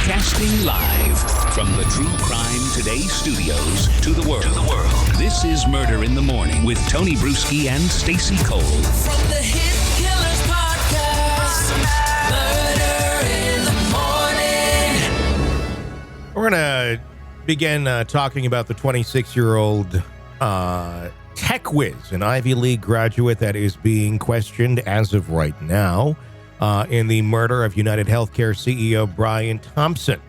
Broadcasting live from the True Crime Today studios to the world. This is Murder in the Morning with Tony Bruschi and Stacey Cole. From the Hit Killers Podcast, Murder in the Morning. We're going to begin talking about the 26-year-old tech whiz, an Ivy League graduate that is being questioned as of right now in the murder of UnitedHealthcare CEO Brian Thompson,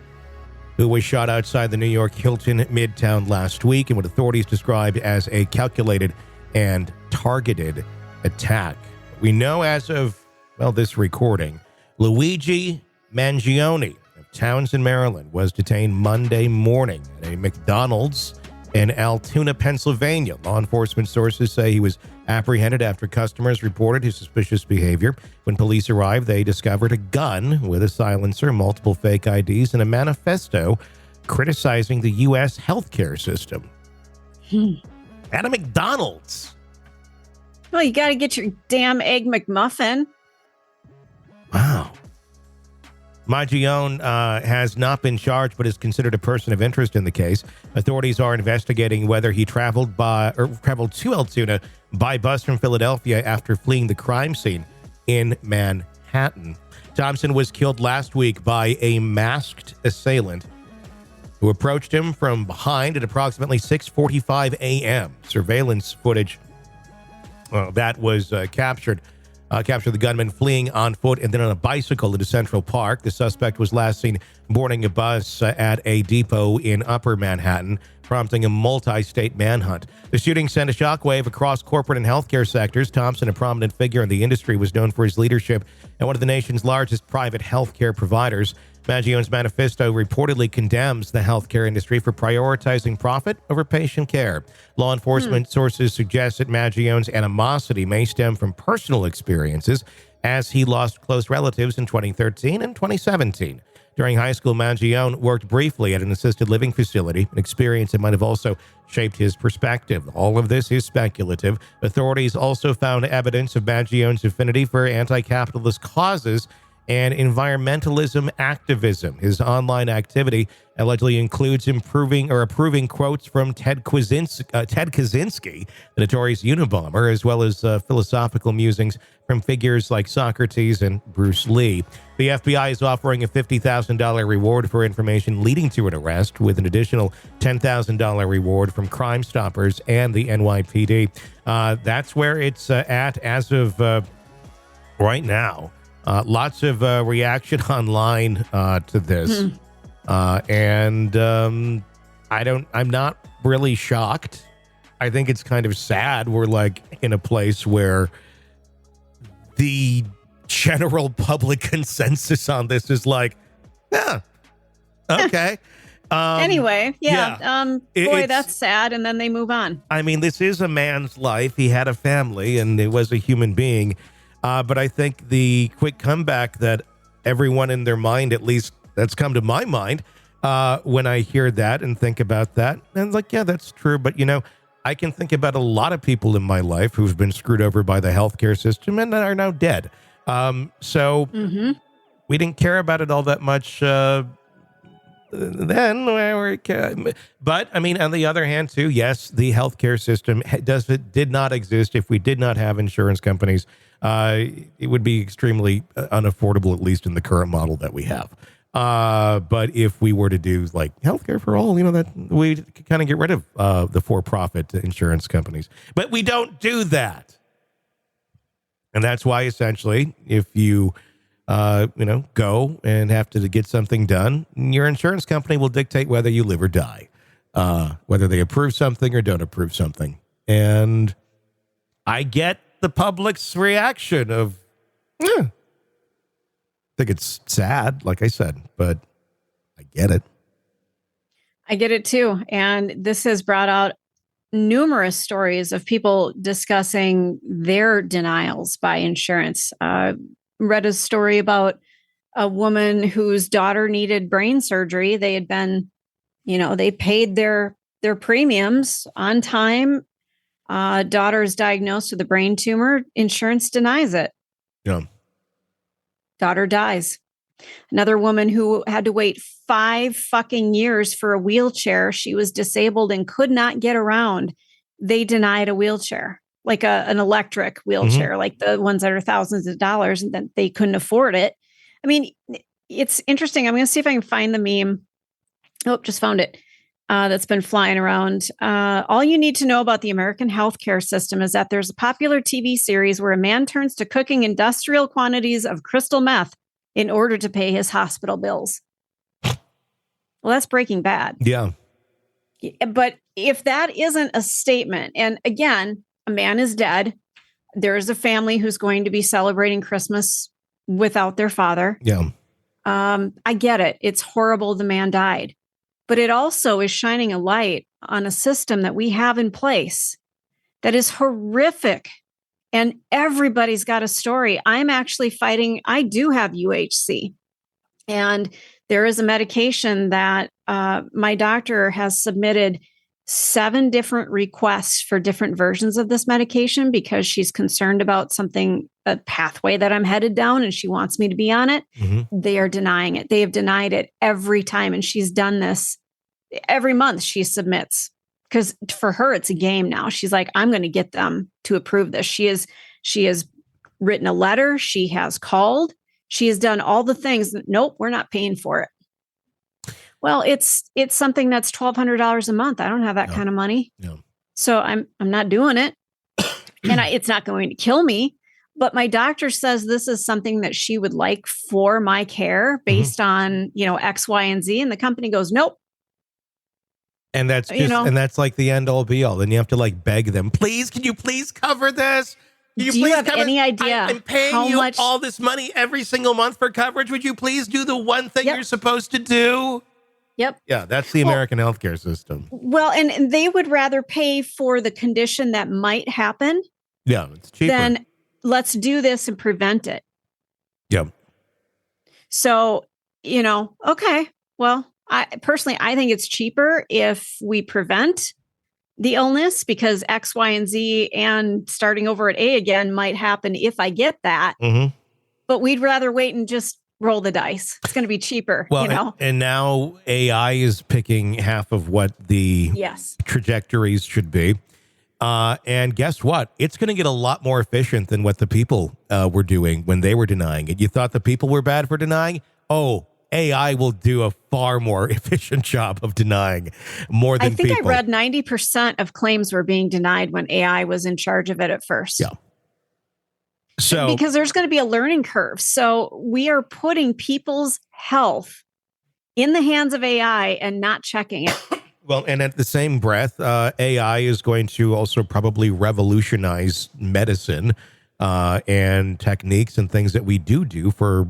who was shot outside the New York Hilton Midtown last week in what authorities described as a calculated and targeted attack. We know as of, this recording, Luigi Mangione of Towson, Maryland, was detained Monday morning at a McDonald's in Altoona, Pennsylvania. Law enforcement sources say he was apprehended after customers reported his suspicious behavior. When police arrived, they discovered a gun with a silencer, multiple fake IDs, and a manifesto criticizing the U.S. healthcare system. At a McDonald's. Well, you got to get your damn Egg McMuffin. Wow. Mangione has not been charged, but is considered a person of interest in the case. Authorities are investigating whether he traveled to Altoona by bus from Philadelphia after fleeing the crime scene in Manhattan. Thompson was killed last week by a masked assailant who approached him from behind at approximately 6:45 a.m. Surveillance footage that was captured the gunman fleeing on foot and then on a bicycle into Central Park. The suspect was last seen boarding a bus at a depot in Upper Manhattan, prompting a multi-state manhunt. The shooting sent a shockwave across corporate and healthcare sectors. Thompson, a prominent figure in the industry, was known for his leadership at one of the nation's largest private healthcare providers. Mangione's manifesto reportedly condemns the healthcare industry for prioritizing profit over patient care. Law enforcement sources suggest that Mangione's animosity may stem from personal experiences, as he lost close relatives in 2013 and 2017. During high school, Mangione worked briefly at an assisted living facility, an experience that might have also shaped his perspective. All of this is speculative. Authorities also found evidence of Mangione's affinity for anti-capitalist causes and environmentalism activism. His online activity allegedly includes approving quotes from Ted Kaczynski, the notorious Unabomber, as well as philosophical musings from figures like Socrates and Bruce Lee. The FBI is offering a $50,000 reward for information leading to an arrest, with an additional $10,000 reward from Crime Stoppers and the NYPD. That's where it's at as of right now. Lots of reaction online to this. And I'm not really shocked. I think it's kind of sad. We're like in a place where the general public consensus on this is like, yeah, okay. Anyway, that's sad. And then they move on. I mean, this is a man's life. He had a family and it was a human being. But I think the quick comeback that everyone in their mind, at least that's come to my mind, when I hear that and think about that, and like, yeah, that's true. But, I can think about a lot of people in my life who've been screwed over by the healthcare system and are now dead. So we didn't care about it all that much then. But, I mean, on the other hand, too, yes, the healthcare system did not exist if we did not have insurance companies. It would be extremely unaffordable, at least in the current model that we have. But if we were to do like healthcare for all, that we kind of get rid of the for-profit insurance companies. But we don't do that. And that's why essentially, if you, go and have to get something done, your insurance company will dictate whether you live or die, whether they approve something or don't approve something. And I get the public's reaction of, I think it's sad, like I said, but I get it. I get it too. And this has brought out numerous stories of people discussing their denials by insurance. Read a story about a woman whose daughter needed brain surgery. They had been, they paid their premiums on time. Daughter is diagnosed with a brain tumor. Insurance denies it. Yeah. Daughter dies. Another woman who had to wait 5 fucking years for a wheelchair. She was disabled and could not get around. They denied a wheelchair, like an electric wheelchair, like the ones that are thousands of dollars, and then they couldn't afford it. I mean, it's interesting. I'm going to see if I can find the meme. Oh, just found it. That's been flying around. All you need to know about the American healthcare system is that there's a popular TV series where a man turns to cooking industrial quantities of crystal meth in order to pay his hospital bills. Well, that's Breaking Bad. Yeah. But if that isn't a statement, and again, a man is dead, there is a family who's going to be celebrating Christmas without their father. Yeah. I get it. It's horrible the man died. But it also is shining a light on a system that we have in place that is horrific. And everybody's got a story. I'm actually fighting. I do have UHC. And there is a medication that my doctor has submitted 7 different requests for different versions of this medication because she's concerned about something, a pathway that I'm headed down, and she wants me to be on it. They are denying it. They have denied it every time. And she's done this every month she submits, because for her, it's a game now. She's like, I'm going to get them to approve this. She has written a letter. She has called. She has done all the things. Nope, we're not paying for it. Well, it's something that's $1,200 a month. I don't have that kind of money. No. So I'm not doing it. And it's not going to kill me. But my doctor says this is something that she would like for my care based on, X, Y, and Z. And the company goes, nope. And that's just, and that's like the end all be all. Then you have to like beg them, please, can you please cover this? Do you have any idea I'm paying how you much all this money every single month for coverage. Would you please do the one thing you're supposed to do? Yep. Yeah, that's the American healthcare system. Well, and they would rather pay for the condition that might happen. Yeah, it's cheaper. Then let's do this and prevent it. Yep. So, okay. Well, I think it's cheaper if we prevent the illness, because X, Y, and Z and starting over at A again might happen if I get that. But we'd rather wait and just roll the dice. It's going to be cheaper. Well, and now AI is picking half of what the trajectories should be. And guess what? It's going to get a lot more efficient than what the people were doing when they were denying it. You thought the people were bad for denying? Oh, AI will do a far more efficient job of denying more than people. I think I read 90% of claims were being denied when AI was in charge of it at first. Yeah. So because there's going to be a learning curve. So we are putting people's health in the hands of AI and not checking it. Well, and at the same breath, AI is going to also probably revolutionize medicine and techniques and things that we do for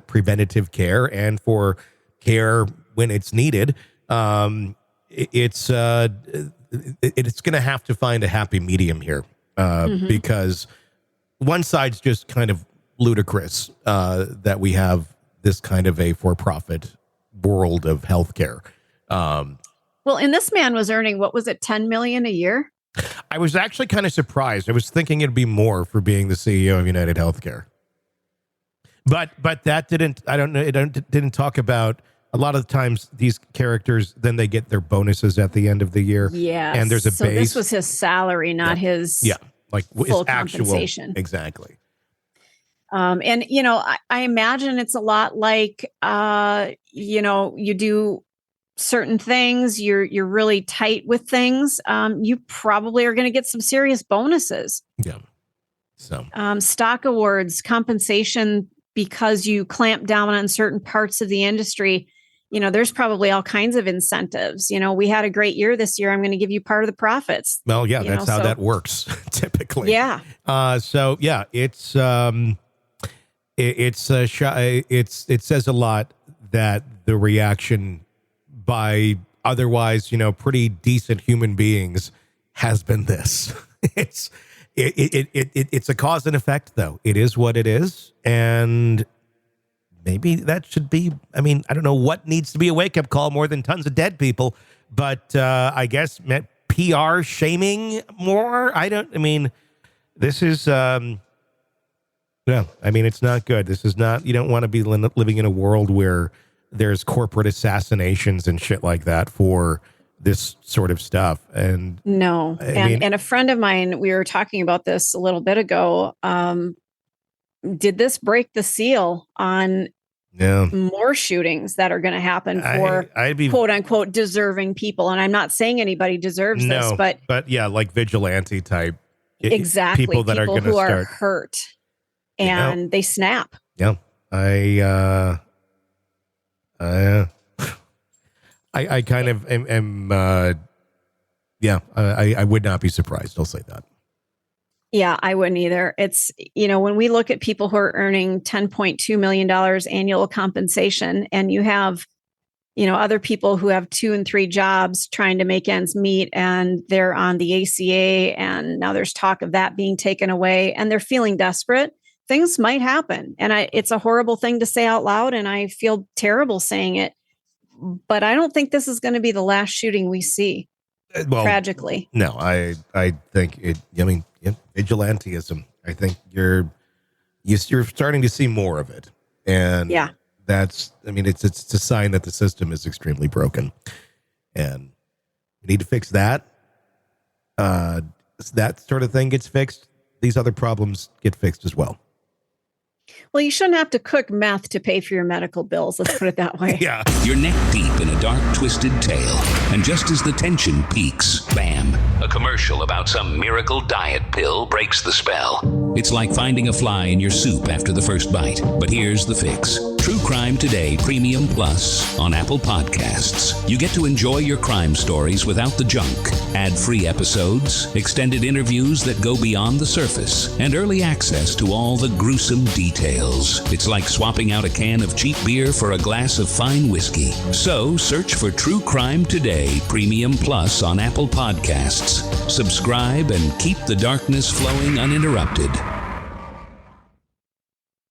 preventative care and for care when it's needed. It's going to have to find a happy medium here because one side's just kind of ludicrous that we have this kind of a for-profit world of healthcare. Well, and this man was earning, what was it, $10 million a year? I was actually kind of surprised. I was thinking it'd be more for being the CEO of UnitedHealthcare. But that didn't, I don't know, it didn't talk about, a lot of the times these characters, then they get their bonuses at the end of the year. Yeah. And there's a so base. This was his salary, not his like full his actual compensation. Exactly. And, I imagine it's a lot like, you do certain things, you're really tight with things. You probably are going to get some serious bonuses. Yeah. So stock awards, compensation, because you clamp down on certain parts of the industry. There's probably all kinds of incentives. We had a great year this year. I'm going to give you part of the profits. Well, yeah, that's how that works typically. Yeah. So yeah, it says a lot that the reaction by otherwise, pretty decent human beings has been this. It's a cause and effect, though. It is what it is, and maybe that should be. I mean, I don't know what needs to be a wake up call more than tons of dead people, but I guess PR shaming more. This is Yeah, I mean, it's not good. This is not, you don't want to be living in a world where there's corporate assassinations and shit like that for this sort of stuff. And No. And a friend of mine, we were talking about this a little bit ago. Did this break the seal on more shootings that are going to happen for I'd be, quote unquote deserving people? And I'm not saying anybody deserves this, but yeah, like vigilante type. Exactly. People that are going to start hurt and they snap. Yeah. I kind of am I would not be surprised. I'll say that. Yeah, I wouldn't either. It's, when we look at people who are earning $10.2 million annual compensation, and you have, other people who have 2 and 3 jobs trying to make ends meet, and they're on the ACA, and now there's talk of that being taken away, and they're feeling desperate, things might happen. And it's a horrible thing to say out loud, and I feel terrible saying it, but I don't think this is going to be the last shooting we see. Well, tragically. No, I think vigilantism. I think you're starting to see more of it. And it's a sign that the system is extremely broken. And we need to fix that. That sort of thing gets fixed. These other problems get fixed as well. Well, you shouldn't have to cook meth to pay for your medical bills. Let's put it that way. Yeah. You're neck deep in a dark, twisted tale. And just as the tension peaks, bam, a commercial about some miracle diet pill breaks the spell. It's like finding a fly in your soup after the first bite. But here's the fix. True Crime Today Premium Plus on Apple Podcasts. You get to enjoy your crime stories without the junk. Ad-free episodes, extended interviews that go beyond the surface, and early access to all the gruesome details. It's like swapping out a can of cheap beer for a glass of fine whiskey. So search for True Crime Today Premium Plus on Apple Podcasts. Subscribe and keep the darkness flowing uninterrupted.